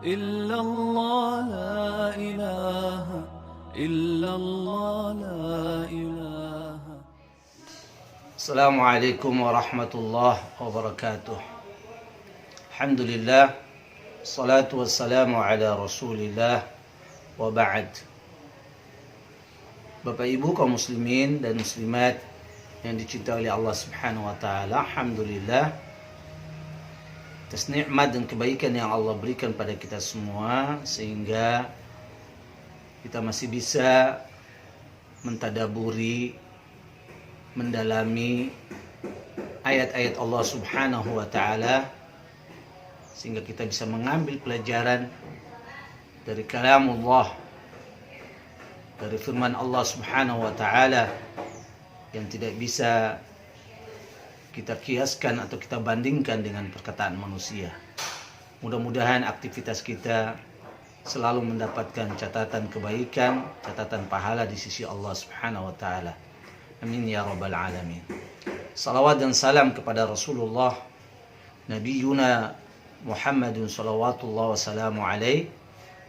إلا الله لا إله إلا الله لا إله. Assalamualaikum warahmatullahi wabarakatuh. Alhamdulillah, salatu wassalamu ala rasulillah, wa ba'd. Bapak Ibu kaum muslimin dan muslimat yang dicintai oleh Allah Subhanahu wa taala, alhamdulillah atas nikmat dan kebaikan yang Allah berikan pada kita semua sehingga kita masih bisa mentadaburi, mendalami ayat-ayat Allah Subhanahu wa taala sehingga kita bisa mengambil pelajaran dari kalamullah, dari firman Allah Subhanahu wa taala yang tidak bisa kita kiaskan atau kita bandingkan dengan perkataan manusia. Mudah-mudahan aktivitas kita selalu mendapatkan catatan kebaikan, catatan pahala di sisi Allah Subhanahu wa taala. Amin ya rabbal alamin. Salawat dan salam kepada Rasulullah Nabiyuna Muhammadun salawatullah wassalamu alaih,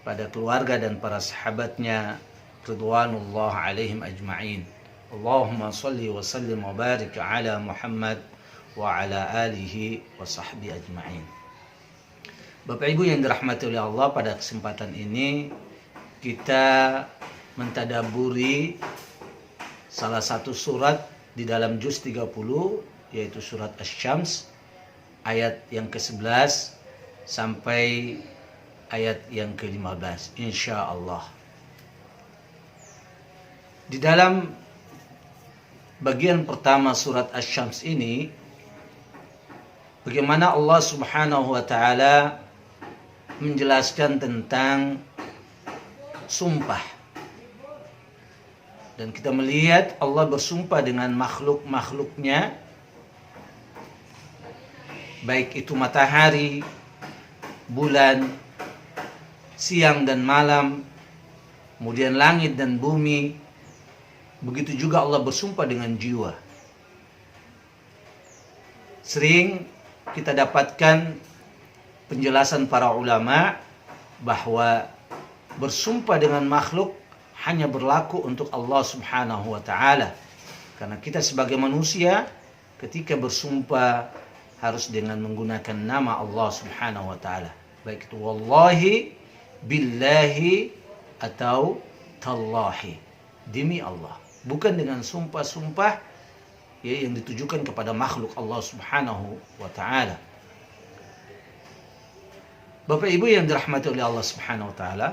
pada keluarga dan para sahabatnya ridwanullah alaihim ajma'in. Allahumma salli wa sallim wa barik ala Muhammad wa ala alihi wa sahbihi ajma'in. Bapak Ibu yang dirahmati oleh Allah, pada kesempatan ini kita mentadaburi salah satu surat di dalam juz 30, yaitu surat Asy-Syams, ayat yang ke-11 sampai ayat yang ke-15 insyaallah. Di dalam bagian pertama surat Asy-Syams ini, bagaimana Allah Subhanahu wa taala menjelaskan tentang sumpah. Dan kita melihat Allah bersumpah dengan makhluk-makhluknya, baik itu matahari, bulan, siang dan malam, kemudian langit dan bumi. Begitu juga Allah bersumpah dengan jiwa. Sering kita dapatkan penjelasan para ulama bahwa bersumpah dengan makhluk hanya berlaku untuk Allah Subhanahu wa taala. Karena kita sebagai manusia ketika bersumpah harus dengan menggunakan nama Allah Subhanahu wa taala. Baik itu wallahi, billahi, atau tallahi, demi Allah. Bukan dengan sumpah-sumpah yang ditujukan kepada makhluk Allah Subhanahu wa taala. Bapak Ibu yang dirahmati oleh Allah Subhanahu wa taala,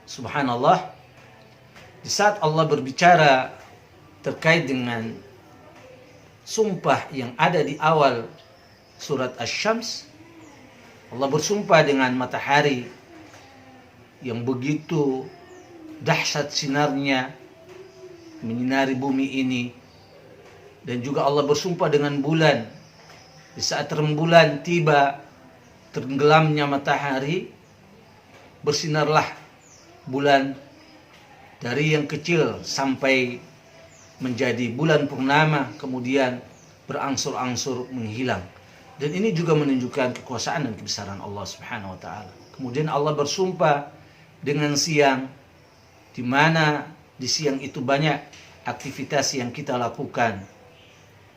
subhanallah, di saat Allah berbicara terkait dengan sumpah yang ada di awal surat Asy-Syams, Allah bersumpah dengan matahari yang begitu dahsyat sinarnya menyinari bumi ini, dan juga Allah bersumpah dengan bulan. Di saat rembulan tiba, tenggelamnya matahari, bersinarlah bulan dari yang kecil sampai menjadi bulan purnama, kemudian berangsur-angsur menghilang. Dan ini juga menunjukkan kekuasaan dan kebesaran Allah Subhanahu wa taala. Kemudian Allah bersumpah dengan siang, di mana di siang itu banyak aktivitas yang kita lakukan.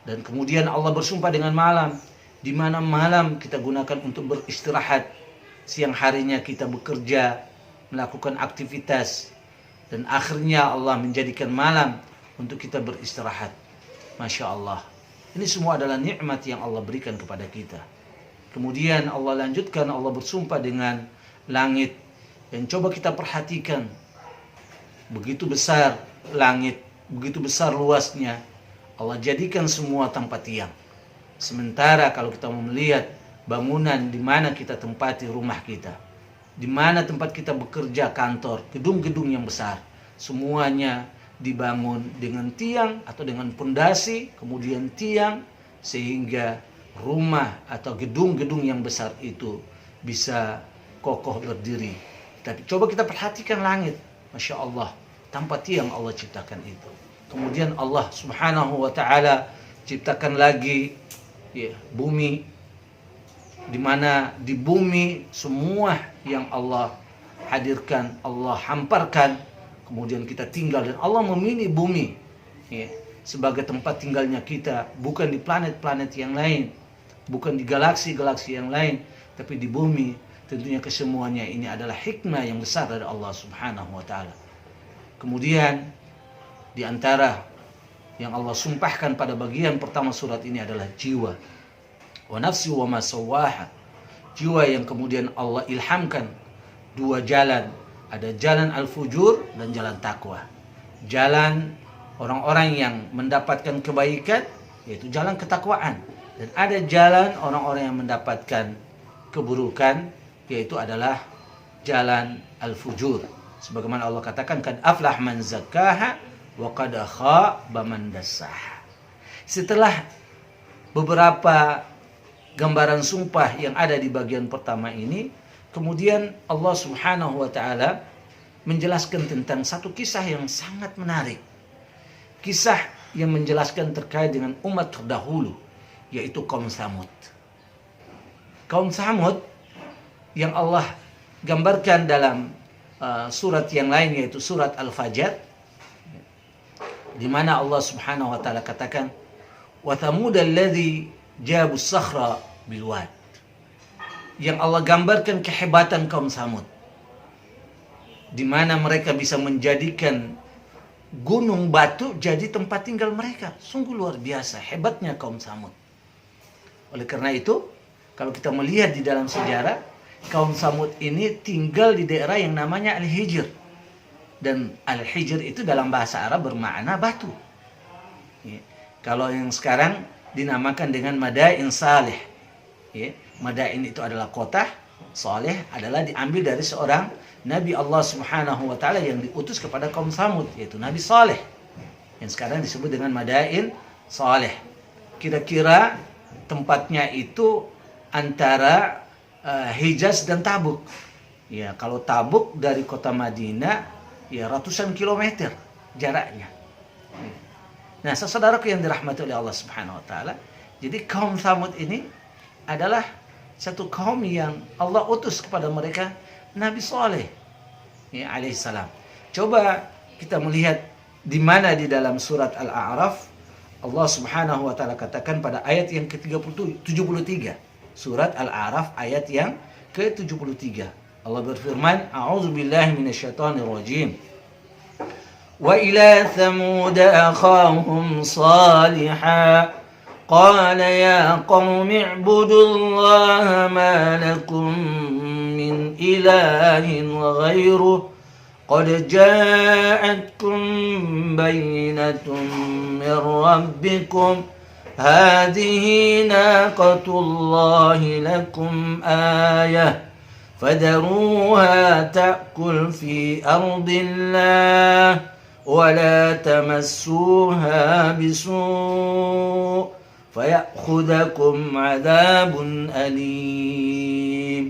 Dan kemudian Allah bersumpah dengan malam, di mana malam kita gunakan untuk beristirahat, siang harinya kita bekerja, melakukan aktivitas, dan akhirnya Allah menjadikan malam untuk kita beristirahat. Masya Allah, ini semua adalah nikmat yang Allah berikan kepada kita. Kemudian Allah lanjutkan, Allah bersumpah dengan langit. Dan coba kita perhatikan, begitu besar langit, begitu besar luasnya, Allah jadikan semua tanpa tiang. Sementara kalau kita mau melihat bangunan di mana kita tempati rumah kita, di mana tempat kita bekerja, kantor, gedung-gedung yang besar, semuanya dibangun dengan tiang atau dengan pondasi, kemudian tiang, sehingga rumah atau gedung-gedung yang besar itu bisa kokoh berdiri. Tapi coba kita perhatikan langit, Masya Allah, tanpa tiang Allah ciptakan itu. Kemudian Allah Subhanahu wa taala ciptakan lagi bumi di mana di bumi semua yang Allah hadirkan, Allah hamparkan, kemudian kita tinggal, dan Allah memilih bumi ya, sebagai tempat tinggalnya kita, bukan di planet-planet yang lain, bukan di galaksi-galaksi yang lain, tapi di bumi. Tentunya kesemuanya ini adalah hikmah yang besar dari Allah Subhanahu wa taala. Kemudian di antara yang Allah sumpahkan pada bagian pertama surat ini adalah jiwa. Wa nafsi wa ma sawwaha. Jiwa yang kemudian Allah ilhamkan dua jalan, ada jalan al-fujur dan jalan takwa. Jalan orang-orang yang mendapatkan kebaikan, yaitu jalan ketakwaan, dan ada jalan orang-orang yang mendapatkan keburukan, yaitu adalah jalan al-fujur. Sebagaimana Allah katakan, kad aflah man zakkaha wa qad khaba man dassaha. Setelah beberapa gambaran sumpah yang ada di bagian pertama ini, kemudian Allah Subhanahu wa taala menjelaskan tentang satu kisah yang sangat menarik. Kisah yang menjelaskan terkait dengan umat terdahulu, yaitu kaum Tsamud. Kaum Tsamud yang Allah gambarkan dalam surat yang lain, yaitu surat Al-Fajr, di mana Allah Subhanahu wa taala katakan, wa thamud alladzi jabu sakhra bil wad. Yang Allah gambarkan kehebatan kaum Tsamud, di mana mereka bisa menjadikan gunung batu jadi tempat tinggal mereka. Sungguh luar biasa hebatnya kaum Tsamud. Oleh karena itu, kalau kita melihat di dalam sejarah, kaum Tsamud ini tinggal di daerah yang namanya Al-Hijr. Dan Al-Hijr itu dalam bahasa Arab bermakna batu. Ya. Kalau yang sekarang dinamakan dengan Madain Saleh. Ya. Madain itu adalah kota, Saleh adalah diambil dari seorang Nabi Allah Subhanahu wa taala yang diutus kepada kaum Tsamud, yaitu Nabi Saleh, yang sekarang disebut dengan Madain Saleh. Kira-kira tempatnya itu antara Hijaz dan Tabuk. Ya, kalau Tabuk dari kota Madinah ya ratusan kilometer jaraknya. Nah, saudaraku yang dirahmati oleh Allah Subhanahu wa taala, jadi kaum Tsamud ini adalah satu kaum yang Allah utus kepada mereka Nabi Saleh ya alaihissalam. Coba kita melihat di mana di dalam surat Al-A'raf Allah Subhanahu wa taala katakan pada ayat yang ke-73. Surat Al-A'raf ayat yang ke-73. Allah berfirman, a'udzubillahi minasyaitonir rajim. Wa ila thamud akhahum salihah قال يا قوم اعبدوا الله ما لكم من إله غيره قد جاءتكم بينة من ربكم هذه ناقة الله لكم آية فذروها تأكل في أرض الله ولا تمسوها بسوء فَيَأْخُذَكُمْ عَذَابٌ أَلِيمٌ.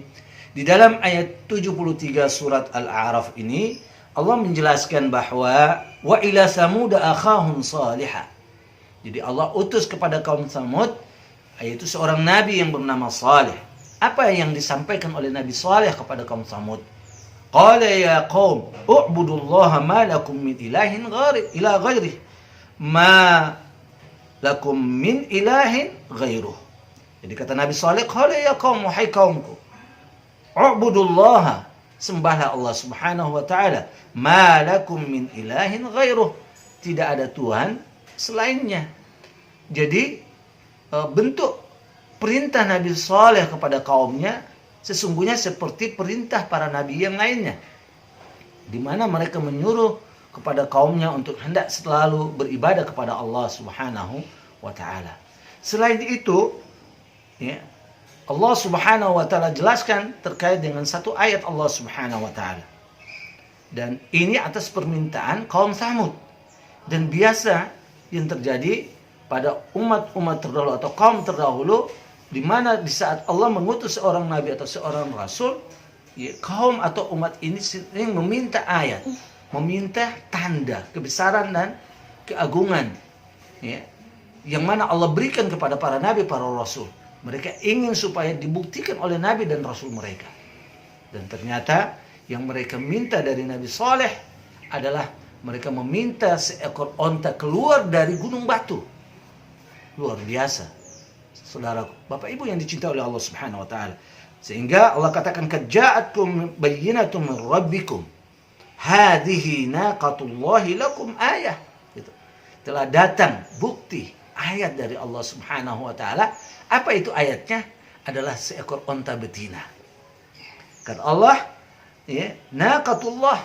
Di dalam ayat 73 surat Al-A'raf ini Allah menjelaskan bahwa wa ila Tsamud akhahum salihah. Jadi Allah utus kepada kaum Tsamud yaitu seorang nabi yang bernama Saleh. Apa yang disampaikan oleh Nabi Saleh kepada kaum Tsamud? Qala ya qaum u'budullaha ma lakum min ilahin ghairi ma lakum min ilahin ghairuh. Jadi kata Nabi Saleh, qala ya qaum, wahai kaumku, u'budullaha, sembahlah Allah Subhanahu wa taala, ma lakum min ilahin ghairuh, tidak ada tuhan selainnya. Jadi bentuk perintah Nabi Saleh kepada kaumnya sesungguhnya seperti perintah para nabi yang lainnya, di mana mereka menyuruh kepada kaumnya untuk hendak selalu beribadah kepada Allah Subhanahu wa taala. Selain itu, ya, Allah Subhanahu wa taala jelaskan terkait dengan satu ayat Allah Subhanahu wa taala. Dan ini atas permintaan kaum Tsamud. Dan biasa yang terjadi pada umat-umat terdahulu atau kaum terdahulu, di mana di saat Allah mengutus seorang nabi atau seorang rasul, ya, kaum atau umat ini sering meminta ayat, meminta tanda kebesaran dan keagungan, ya, yang mana Allah berikan kepada para nabi, para rasul. Mereka ingin supaya dibuktikan oleh Nabi dan Rasul mereka. Dan ternyata yang mereka minta dari Nabi Saleh adalah mereka meminta seekor onta keluar dari gunung batu. Luar biasa. Saudaraku, Bapak Ibu yang dicintai oleh Allah Subhanahu wa taala. Sehingga Allah katakan kaja'atkum bayyinatun min rabbikum. Hadhihi naqatullahi lakum ayah. Gitu. Telah datang bukti ayat dari Allah Subhanahu wa taala. Apa itu ayatnya? Adalah seekor onta betina. Kata Allah, ya, naqatullah,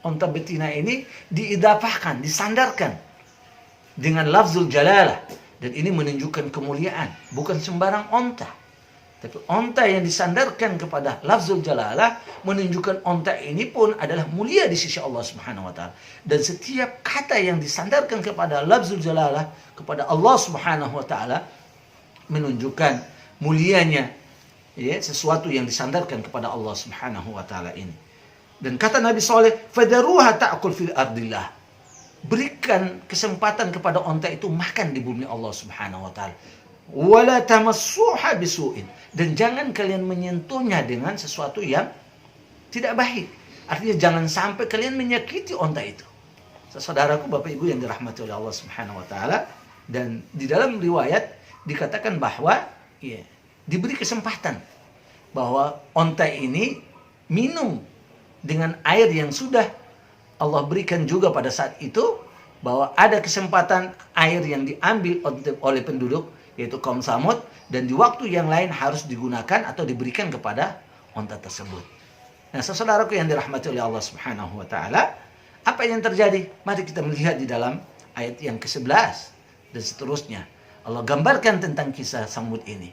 onta betina ini diidafahkan, disandarkan dengan lafzul jalalah, dan ini menunjukkan kemuliaan, bukan sembarang onta. Tapi onta yang disandarkan kepada lafzul jalalah menunjukkan onta ini pun adalah mulia di sisi Allah Subhanahu wa taala. Dan setiap kata yang disandarkan kepada lafzul jalalah kepada Allah Subhanahu wa taala menunjukkan mulianya, ya, sesuatu yang disandarkan kepada Allah Subhanahu wa taala ini. Dan kata Nabi Saleh, "Fadaruha ta'kul fil ardillah." Berikan kesempatan kepada onta itu makan di bumi Allah Subhanahu wa taala. Wala tamassuha bisu'in, dan jangan kalian menyentuhnya dengan sesuatu yang tidak baik. Artinya jangan sampai kalian menyakiti onta itu. Saudaraku, Bapak Ibu yang dirahmati oleh Allah Subhanahu wa taala, dan di dalam riwayat dikatakan bahwa ya, diberi kesempatan bahwa onta ini minum dengan air yang sudah Allah berikan juga pada saat itu, bahwa ada kesempatan air yang diambil oleh penduduk yaitu kaum Samud, dan di waktu yang lain harus digunakan atau diberikan kepada onta tersebut. Nah, saudaraku yang dirahmati oleh Allah Subhanahu wa taala, apa yang terjadi? Mari kita melihat di dalam ayat yang ke-11 dan seterusnya. Allah gambarkan tentang kisah Samud ini,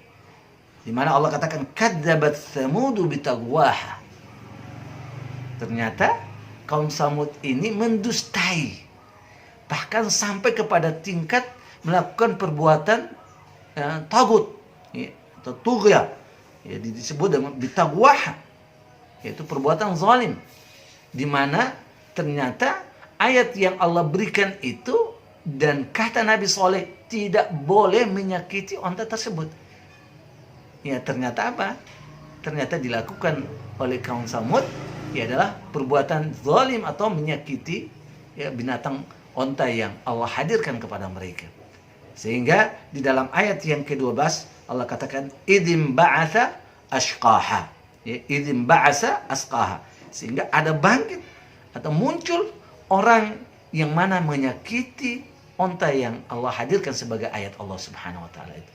di mana Allah katakan kadzabat Tsamudu bitagwaha. Ternyata kaum Samud ini mendustai, bahkan sampai kepada tingkat melakukan perbuatan tagut, ya, atau tughya, ya, disebut dengan bitagwaha, yaitu perbuatan zalim, di mana ternyata ayat yang Allah berikan itu dan kata Nabi Saleh tidak boleh menyakiti onta tersebut. Ya, ternyata apa? Ternyata dilakukan oleh kaum Samud, ya, adalah perbuatan zalim atau menyakiti, ya, binatang onta yang Allah hadirkan kepada mereka. Sehingga di dalam ayat yang ke-12 Allah katakan idzim ba'atsa ashqaha. Ya, idzim ba'atsa asqaha. Sehingga ada bangkit atau muncul orang yang mana menyakiti onta yang Allah hadirkan sebagai ayat Allah Subhanahu wa taala itu.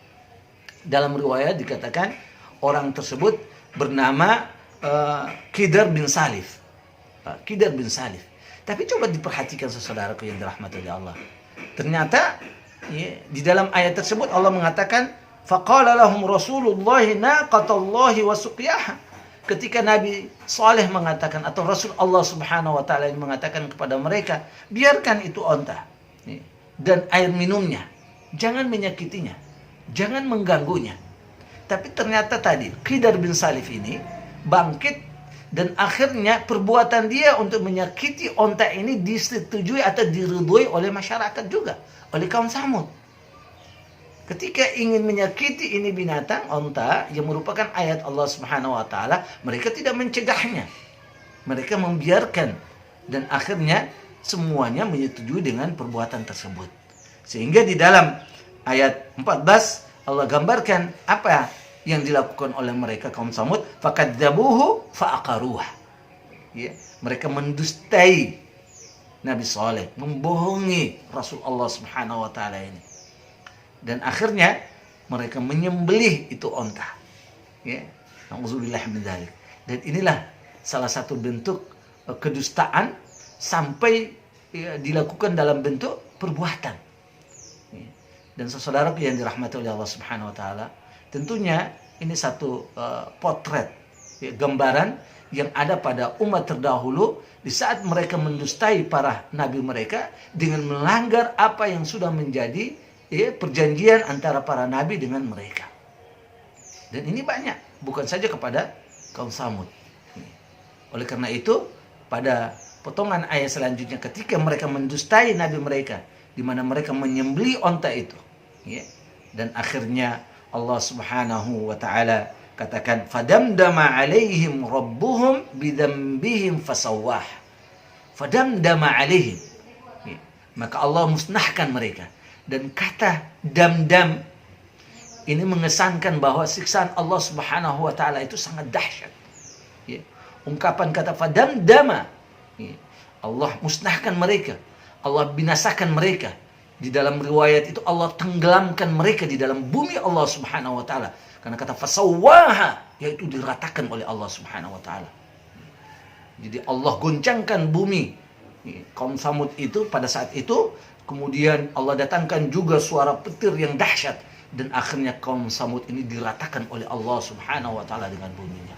Dalam riwayat dikatakan orang tersebut bernama Qidar bin Salif. Qidar bin Salif. Tapi coba diperhatikan saudaraku yang dirahmati oleh Allah. Ternyata, ya, di dalam ayat tersebut Allah mengatakan faqala lahum Rasulullah naqatallahi wa suqyaha. Ketika Nabi Saleh mengatakan atau Rasul Allah Subhanahu wa taala mengatakan kepada mereka, biarkan itu onta, ya, dan air minumnya, jangan menyakitinya, jangan mengganggunya. Tapi ternyata tadi Qidar bin Salif ini bangkit, dan akhirnya perbuatan dia untuk menyakiti onta ini disetujui atau diridhoi oleh masyarakat juga, oleh kaum Samud. Ketika ingin menyakiti ini binatang onta yang merupakan ayat Allah Subhanahu wa taala, mereka tidak mencegahnya. Mereka membiarkan, dan akhirnya semuanya menyetujui dengan perbuatan tersebut. Sehingga di dalam ayat 14 Allah gambarkan apa yang dilakukan oleh mereka kaum Samud, fakadzabuhu faaqaruha. Ya, mereka mendustai Nabi Saleh, membohongi Rasul Allah Subhanahu wa taala ini. Dan akhirnya mereka menyembelih itu onta. Ya, nauzubillah min dzalik. Dan inilah salah satu bentuk kedustaan sampai, ya, dilakukan dalam bentuk perbuatan. Ya. Dan saudaraku yang dirahmati oleh Allah Subhanahu wa taala, tentunya ini satu potret, ya, gambaran yang ada pada umat terdahulu di saat mereka mendustai para nabi mereka dengan melanggar apa yang sudah menjadi, ya, perjanjian antara para nabi dengan mereka. Dan ini banyak, bukan saja kepada kaum Samud. Oleh karena itu, pada potongan ayat selanjutnya ketika mereka mendustai nabi mereka, di mana mereka menyembelih onta itu, ya, dan akhirnya Allah Subhanahu wa taala katakan fadamdama alaihim rabbuhum bidzambihim fasawwah. Fadamdama alaihim. Maka Allah musnahkan mereka. Dan kata damdam ini mengesankan bahwa siksaan Allah Subhanahu wa taala itu sangat dahsyat. Ya. Ungkapan kata fadamdama, ya. Allah musnahkan mereka, Allah binasakan mereka. Di dalam riwayat itu Allah tenggelamkan mereka di dalam bumi Allah Subhanahu wa taala. Karena kata fasawwaha yaitu diratakan oleh Allah Subhanahu wa taala. Jadi Allah goncangkan bumi. Kaum Samud itu pada saat itu, kemudian Allah datangkan juga suara petir yang dahsyat, dan akhirnya kaum Samud ini diratakan oleh Allah Subhanahu wa taala dengan buminya.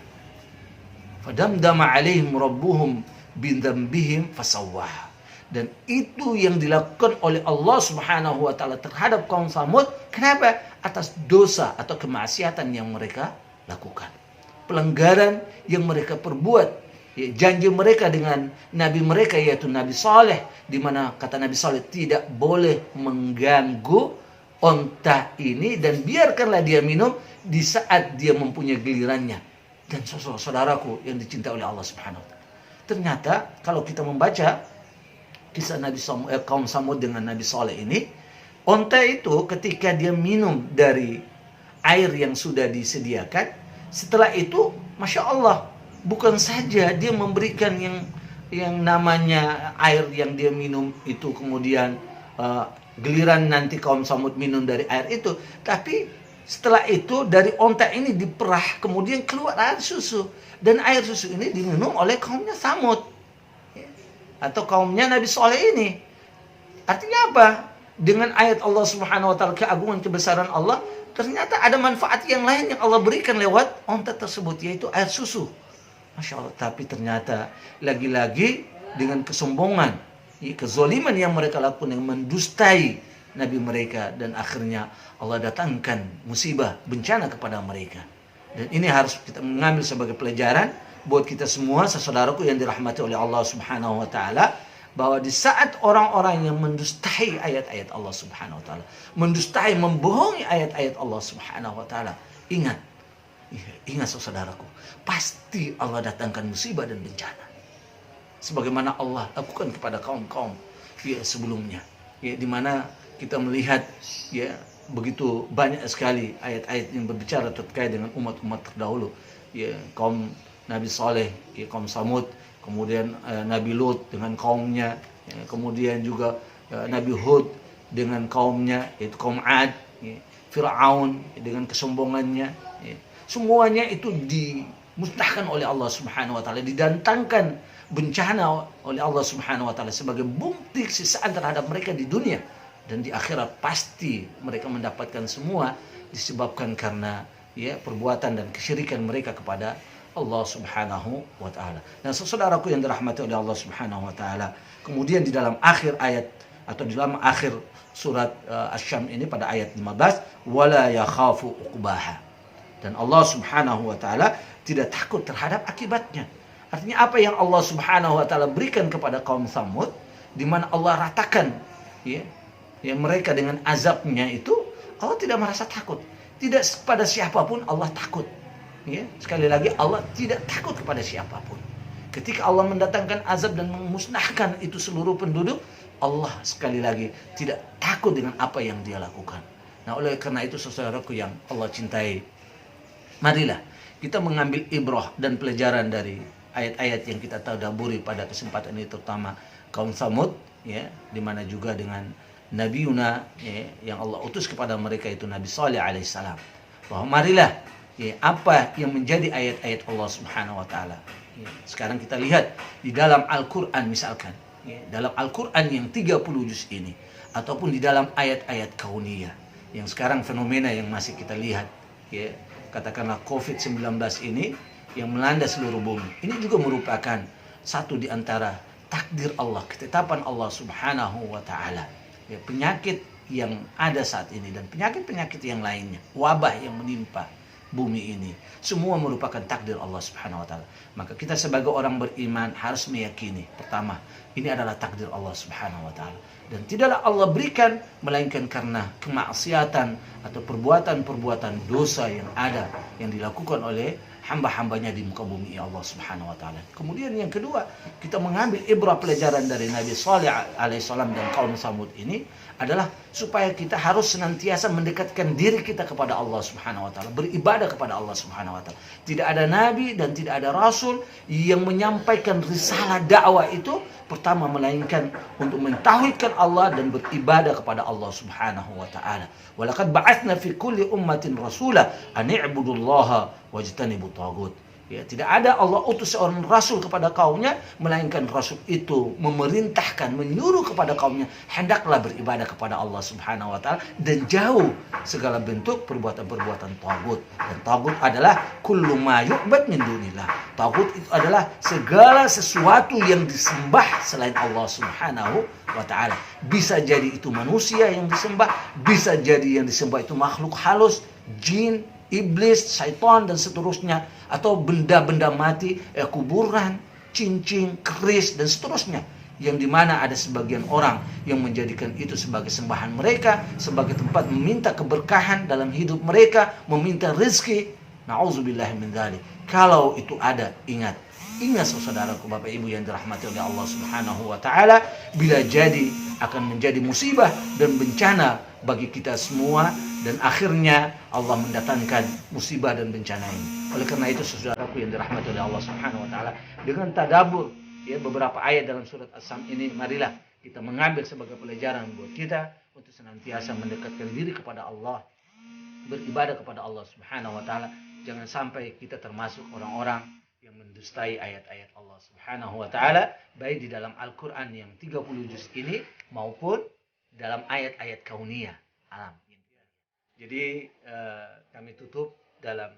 Fadamdama alaihim rabbuhum bidzambihim fasawwah. Dan itu yang dilakukan oleh Allah Subhanahu wa taala terhadap kaum Samud. Kenapa? Atas dosa atau kemaksiatan yang mereka lakukan. Pelanggaran yang mereka perbuat. Ya, janji mereka dengan nabi mereka yaitu Nabi Saleh, di mana kata Nabi Saleh tidak boleh mengganggu onta ini dan biarkanlah dia minum di saat dia mempunyai gilirannya. Dan saudaraku yang dicintai oleh Allah Subhanahu wa taala. Ternyata kalau kita membaca kisah kaum Samud dengan Nabi Saleh ini, onta itu ketika dia minum dari air yang sudah disediakan, setelah itu Masya Allah, bukan saja dia memberikan yang namanya air yang dia minum itu, kemudian giliran nanti kaum Samud minum dari air itu, tapi setelah itu dari onta ini diperah, kemudian keluar air susu, dan air susu ini diminum oleh kaumnya Samud atau kaumnya Nabi Saleh ini. Artinya apa? Dengan ayat Allah Subhanahu wa taala, keagungan kebesaran Allah, ternyata ada manfaat yang lain yang Allah berikan lewat onta tersebut, yaitu air susu. Masya Allah, tapi ternyata lagi-lagi dengan kesombongan, kezaliman yang mereka lakukan, yang mendustai Nabi mereka, dan akhirnya Allah datangkan musibah, bencana kepada mereka. Dan ini harus kita mengambil sebagai pelajaran buat kita semua, saudaraku yang dirahmati oleh Allah Subhanahu wa taala, bahwa di saat orang-orang yang mendustai ayat-ayat Allah Subhanahu wa taala, mendustai, membohongi ayat-ayat Allah Subhanahu wa taala, ingat saudaraku, pasti Allah datangkan musibah dan bencana. Sebagaimana Allah lakukan kepada kaum-kaum sebelumnya. Di mana kita melihat begitu banyak sekali ayat-ayat yang berbicara terkait dengan umat-umat terdahulu. Kaum Nabi Saleh, kaum Samud, kemudian Nabi Lut dengan kaumnya, kemudian juga Nabi Hud dengan kaumnya, yaitu kaum Ad, Fir'aun dengan kesombongannya. Semuanya itu dimusnahkan oleh Allah Subhanahu wa taala, didatangkan bencana oleh Allah Subhanahu wa taala sebagai bukti siksaan terhadap mereka di dunia, dan di akhirat pasti mereka mendapatkan semua disebabkan karena perbuatan dan kesyirikan mereka kepada Allah Subhanahu wa taala. Dan saudaraku yang dirahmati oleh Allah Subhanahu wa taala, kemudian di dalam akhir ayat atau di dalam akhir surat Asy-Syams ini pada ayat 15, wala yakhafu uqbaha. Dan Allah Subhanahu wa taala tidak takut terhadap akibatnya. Artinya apa yang Allah Subhanahu wa taala berikan kepada kaum Samud, di mana Allah ratakan mereka dengan azabnya itu, Allah tidak merasa takut. Tidak pada siapapun Allah takut. Sekali lagi, Allah tidak takut kepada siapapun. Ketika Allah mendatangkan azab dan memusnahkan itu seluruh penduduk, Allah sekali lagi tidak takut dengan apa yang dia lakukan. Nah, oleh karena itu saudaraku yang Allah cintai, marilah kita mengambil ibrah dan pelajaran dari ayat-ayat yang kita tadabburi pada kesempatan ini, terutama kaum Samud, di mana juga dengan Nabi Yuna yang Allah utus kepada mereka itu Nabi Saleh alaihissalam. Bahwa marilah apa yang menjadi ayat-ayat Allah Subhanahu wa taala. Sekarang kita lihat di dalam Al-Qur'an misalkan, dalam Al-Qur'an yang 30 juz ini, ataupun di dalam ayat-ayat kauniyah yang sekarang fenomena yang masih kita lihat, katakanlah COVID-19 ini yang melanda seluruh bumi. Ini juga merupakan satu di antara takdir Allah, ketetapan Allah Subhanahu wa taala. Penyakit yang ada saat ini dan penyakit-penyakit yang lainnya, wabah yang menimpa bumi ini. Semua merupakan takdir Allah Subhanahu wa taala. Maka kita sebagai orang beriman harus meyakini, pertama, ini adalah takdir Allah Subhanahu wa taala. Dan tidaklah Allah berikan melainkan karena kemaksiatan atau perbuatan-perbuatan dosa yang ada yang dilakukan oleh hamba-hambanya di muka bumi Allah Subhanahu wa taala. Kemudian yang kedua, kita mengambil ibrah pelajaran dari Nabi Saleh alaihissalam dan kaum Samud ini adalah supaya kita harus senantiasa mendekatkan diri kita kepada Allah Subhanahu wa taala, beribadah kepada Allah Subhanahu wa taala. Tidak ada nabi dan tidak ada rasul yang menyampaikan risalah dakwah itu pertama melainkan untuk mentauhidkan Allah dan beribadah kepada Allah Subhanahu wa taala. Walaqad ba'atsna fi kulli ummatin rasula an i'budullaha wajtanibut taghut. Ya, tidak ada Allah utus seorang rasul kepada kaumnya melainkan rasul itu memerintahkan, menyuruh kepada kaumnya hendaklah beribadah kepada Allah Subhanahu wa taala dan jauh segala bentuk perbuatan-perbuatan tagut. Dan tagut adalah kullu ma yu'bad min dunillah. Tagut itu adalah segala sesuatu yang disembah selain Allah Subhanahu wa taala. Bisa jadi itu manusia yang disembah, bisa jadi yang disembah itu makhluk halus, jin, iblis, syaitan dan seterusnya, atau benda-benda mati, kuburan, cincin, keris dan seterusnya, yang dimana ada sebagian orang yang menjadikan itu sebagai sembahan mereka, sebagai tempat meminta keberkahan dalam hidup mereka, meminta rezeki. Na'udzubillah min dzalik. Kalau itu ada, ingat saudaraku, Bapak Ibu yang dirahmati oleh Allah Subhanahu wa taala, bila jadi akan menjadi musibah dan bencana bagi kita semua, dan akhirnya Allah mendatangkan musibah dan bencana ini. Oleh karena itu saudaraku yang dirahmati oleh Allah Subhanahu wa taala, dengan tadabbur ya beberapa ayat dalam surat As-Sam ini, marilah kita mengambil sebagai pelajaran buat kita untuk senantiasa mendekatkan diri kepada Allah, beribadah kepada Allah Subhanahu wa taala. Jangan sampai kita termasuk orang-orang yang mendustai ayat-ayat Allah Subhanahu wa taala, baik di dalam Al-Qur'an yang 30 juz ini maupun dalam ayat-ayat kauniyah alam. Jadi kami tutup dalam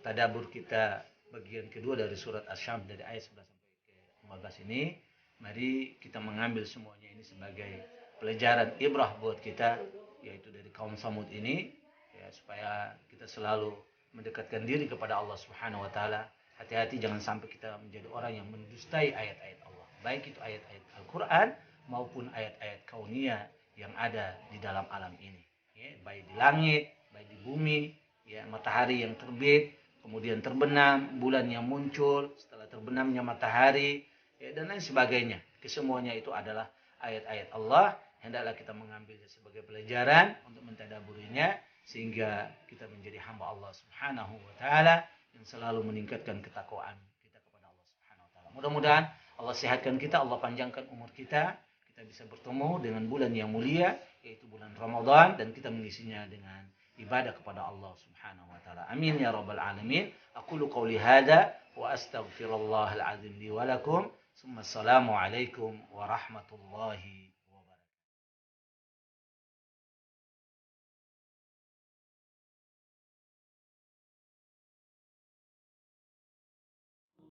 tadabbur kita bagian kedua dari surat Asy-Syams dari ayat 11 sampai ke 15 ini. Mari kita mengambil semuanya ini sebagai pelajaran ibrah buat kita, yaitu dari kaum Samud ini, ya, supaya kita selalu mendekatkan diri kepada Allah Subhanahu wa taala. Hati-hati jangan sampai kita menjadi orang yang mendustai ayat-ayat Allah, baik itu ayat-ayat Al-Qur'an maupun ayat-ayat kauniyah yang ada di dalam alam ini. Ya, baik di langit, baik di bumi, ya, matahari yang terbit, kemudian terbenam, bulan yang muncul setelah terbenamnya matahari, ya, dan lain sebagainya. Kesemuanya itu adalah ayat-ayat Allah. Hendaklah kita mengambilnya sebagai pelajaran untuk mentadaburinya, sehingga kita menjadi hamba Allah Subhanahu wa taala yang selalu meningkatkan ketakwaan kita kepada Allah Subhanahu wa taala. Mudah-mudahan Allah sehatkan kita, Allah panjangkan umur kita bisa bertemu dengan bulan yang mulia, yaitu bulan Ramadan, dan kita mengisinya dengan ibadah kepada Allah Subhanahu wa taala. Amin ya rabbal alamin. Aqulu qouli hadza wa astaghfirullahal azim li wa lakum. Assalamu alaikum warahmatullahi